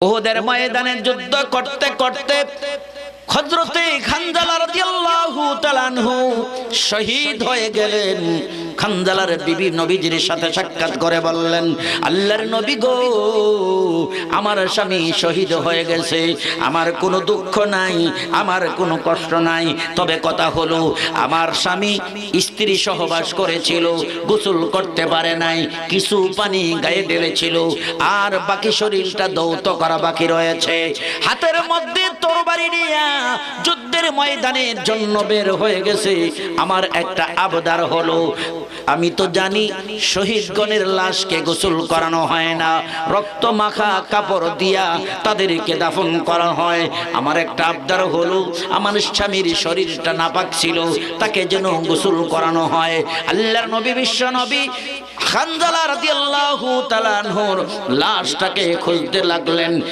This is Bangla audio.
উহুদের ময়দানে যুদ্ধ করতে করতে হযরতে খানজালা রাদিয়াল্লাহু তাআলা আনহু শহীদ হয়ে গেলেন। খানজালার বিবি নবীজির সাথে সাক্ষাৎ করে বললেন, আল্লাহর নবী গো, আমার স্বামী শহীদ হয়ে গেছে, আমার কোনো দুঃখ নাই, আমার কোনো কষ্ট নাই, তবে কথা হলো আমার স্বামী স্ত্রী সহবাস করেছিল, গোসল করতে পারে নাই, কিছু পানি গায়ে ঢেলেছিল, আর বাকি শরীরটা দৌত করা বাকি রয়েছে। হাতের মধ্যে তরবারি নিয়ে যুদ্ধের ময়দানের জন্য বের হয়ে গেছে। আমার একটা আবদার হলো, আমি তো জানি শহীদগণের লাশকে গোসল করানো হয় না, রক্ত মাখা কাপড় দিয়া তাদেরকে দাফন করা হয়। আমার একটা আবদার হলো, আমার স্বামীর শরীরটা নাপাক ছিল, তাকে যেন গোসল করানো হয়। আল্লাহর নবী বিশ্ব নবী খানজালা রাদিয়াল্লাহু তাআলা আনহুর লাশটাকে খুঁজতে লাগলেন।